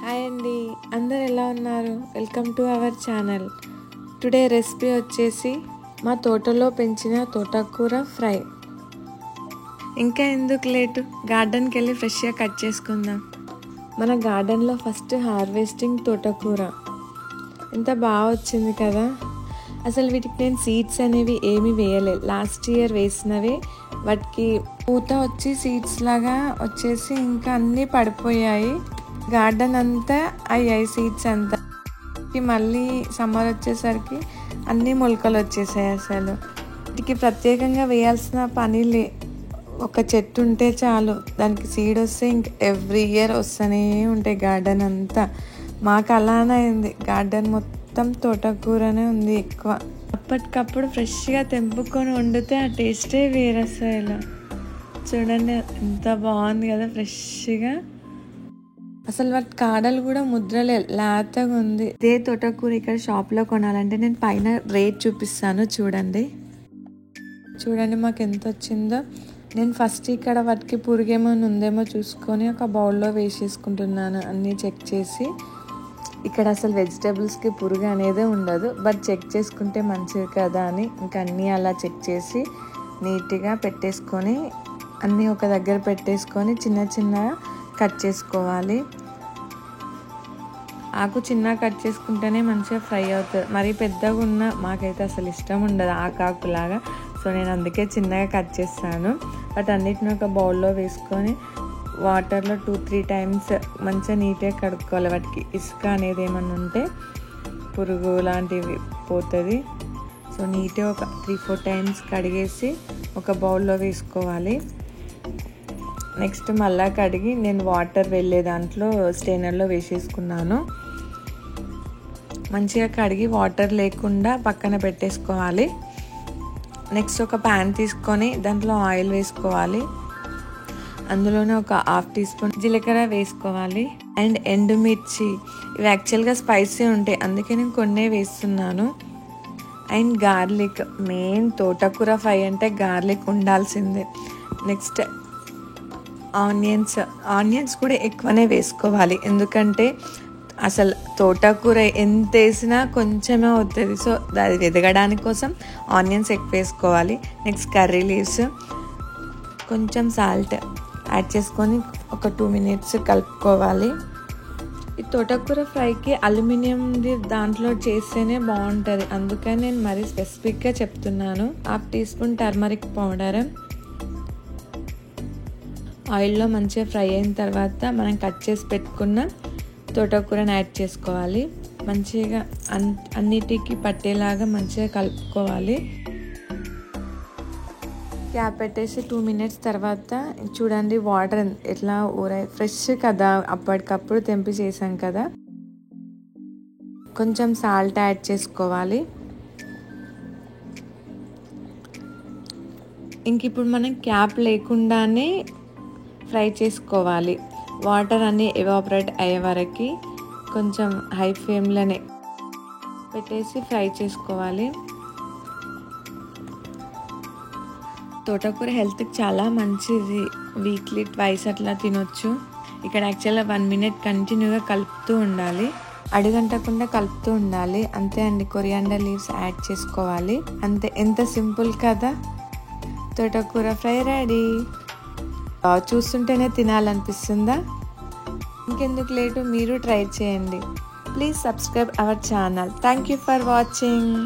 Hi అండి, అందరు ఎలా ఉన్నారు? Welcome to our channel. Today recipe వచ్చేసి మా తోటలో పెంచిన తోటకూర ఫ్రై. ఇంకా ఎందుకు లేటు, గార్డెన్కి వెళ్ళి ఫ్రెష్గా కట్ చేసుకుందాం. మన గార్డెన్లో ఫస్ట్ హార్వెస్టింగ్ తోటకూర. ఎంత బాగా వచ్చింది కదా. అసలు వీటికి నేను సీడ్స్ అనేవి ఏమీ వేయలేదు, లాస్ట్ ఇయర్ వేసినవి. వాటికి పూత వచ్చి సీడ్స్ లాగా వచ్చేసి ఇంకా అన్నీ పడిపోయాయి. గార్డెన్ అంతా అయ్యాయి సీడ్స్ అంతా. మళ్ళీ సమ్మర్ వచ్చేసరికి అన్నీ మొలకలు వచ్చేసాయి. అసలు వీటికి ప్రత్యేకంగా వేయాల్సిన పని లే, ఒక చెట్టు ఉంటే చాలు దానికి సీడ్ వస్తే ఇంక ఎవ్రీ ఇయర్ వస్తూనే ఉంటాయి గార్డెన్ అంతా. మాకు అలానే అయింది, గార్డెన్ మొత్తం తోటకూరనే ఉంది ఎక్కువ. అప్పటికప్పుడు ఫ్రెష్గా తెంపుకొని వండితే ఆ టేస్టే వేరే. అసలు చూడండి ఎంత బాగుంది కదా ఫ్రెష్గా. అసలు వాటి కాడలు కూడా ముద్రలే, లేతగా ఉంది. ఇదే తోటకూర ఇక్కడ షాప్లో కొనాలంటే నేను పైన రేట్ చూపిస్తాను చూడండి. మాకు ఎంత వచ్చిందో. నేను ఫస్ట్ ఇక్కడ వాటికి పురుగేమైనా ఉందేమో చూసుకొని ఒక బౌల్లో వేసేసుకుంటున్నాను, అన్నీ చెక్ చేసి. ఇక్కడ అసలు వెజిటేబుల్స్కి పురుగు అనేదే ఉండదు, బట్ చెక్ చేసుకుంటే మంచిది కదా అని ఇంకా అన్నీ అలా చెక్ చేసి నీట్గా పెట్టేసుకొని అన్నీ ఒక దగ్గర పెట్టేసుకొని చిన్న చిన్నగా కట్ చేసుకోవాలి. ఆకు చిన్నగా కట్ చేసుకుంటేనే మంచిగా ఫ్రై అవుతుంది. మరీ పెద్దగా ఉన్న మాకైతే అసలు ఇష్టం ఉండదు ఆకులాగా, సో నేను అందుకే చిన్నగా కట్ చేస్తాను. బట్ అన్నిటిని ఒక బౌల్లో వేసుకొని వాటర్లో 2-3 టైమ్స్ మంచిగా నీట్గా కడుక్కోవాలి. వాటికి ఇసుక అనేది ఏమన్నా ఉంటే పురుగు లాంటివి పోతుంది. సో నీట్గా ఒక 3-4 టైమ్స్ కడిగేసి ఒక బౌల్లో వేసుకోవాలి. నెక్స్ట్ మళ్ళా కడిగి నేను వాటర్ వెళ్ళే దాంట్లో స్టెయినర్లో వేసేసుకున్నాను. మంచిగా కడిగి వాటర్ లేకుండా పక్కన పెట్టేసుకోవాలి. నెక్స్ట్ ఒక ప్యాన్ తీసుకొని దాంట్లో ఆయిల్ వేసుకోవాలి. అందులోనే ఒక 1/2 టీ స్పూన్ జీలకర్ర వేసుకోవాలి. అండ్ ఎండుమిర్చి, ఇవి యాక్చువల్గా స్పైసీ ఉంటాయి, అందుకే నేను కొన్నే వేస్తున్నాను. అండ్ గార్లిక్, మెయిన్ తోటకూర ఫ్రై అంటే గార్లిక్ ఉండాల్సిందే. నెక్స్ట్ ఆనియన్స్ కూడా ఎక్కువనే వేసుకోవాలి, ఎందుకంటే అసలు తోటకూర ఎంత వేసినా కొంచెమే అవుతుంది. సో అది ఎదగడానికి కోసం ఆనియన్స్ ఎక్కువ వేసుకోవాలి. నెక్స్ట్ కర్రీ లీవ్స్, కొంచెం సాల్ట్ యాడ్ చేసుకొని ఒక 2 మినిట్స్ కలుపుకోవాలి. ఈ తోటకూర ఫ్రైకి అల్యూమినియంది దాంట్లో చేస్తేనే బాగుంటుంది, అందుకని నేను మరీ స్పెసిఫిక్గా చెప్తున్నాను. 1/2 టీ స్పూన్ టర్మరిక్ పౌడర్. ఆయిల్లో మంచిగా ఫ్రై అయిన తర్వాత మనం కట్ చేసి పెట్టుకున్న తోటకూరని యాడ్ చేసుకోవాలి. మంచిగా అన్నిటికీ పట్టేలాగా మంచిగా కలుపుకోవాలి. క్యాప్ పెట్టేసి 2 మినిట్స్ తర్వాత చూడండి వాటర్ ఎట్లా ఊరాయి. ఫ్రెష్ కదా, అప్పటికప్పుడు తెంపి చేసాం కదా. కొంచెం సాల్ట్ యాడ్ చేసుకోవాలి. ఇంక ఇప్పుడు మనం క్యాప్ లేకుండానే ఫ్రై చేసుకోవాలి. వాటర్ అన్నీ ఎవాపరేట్ అయ్యే వరకు కొంచెం హై ఫ్లేమ్లోనే పెట్టేసి ఫ్రై చేసుకోవాలి. తోటకూర హెల్త్కి చాలా మంచిది, వీక్లీ 2 అట్లా తినొచ్చు. ఇక్కడ యాక్చువల్గా 1 మినిట్ కంటిన్యూగా కలుపుతూ ఉండాలి, అడుగంటకుండా కలుపుతూ ఉండాలి. అంతే అండి, కొరియాండర్ లీవ్స్ యాడ్ చేసుకోవాలి. అంతే, ఎంత సింపుల్ కదా. తోటకూర ఫ్రై రెడీ. చూస్తుంటేనే తినాలనిపిస్తుందా? ఇంకెందుకు లేటు, మీరు ట్రై చేయండి. Please subscribe our channel. Thank you for watching.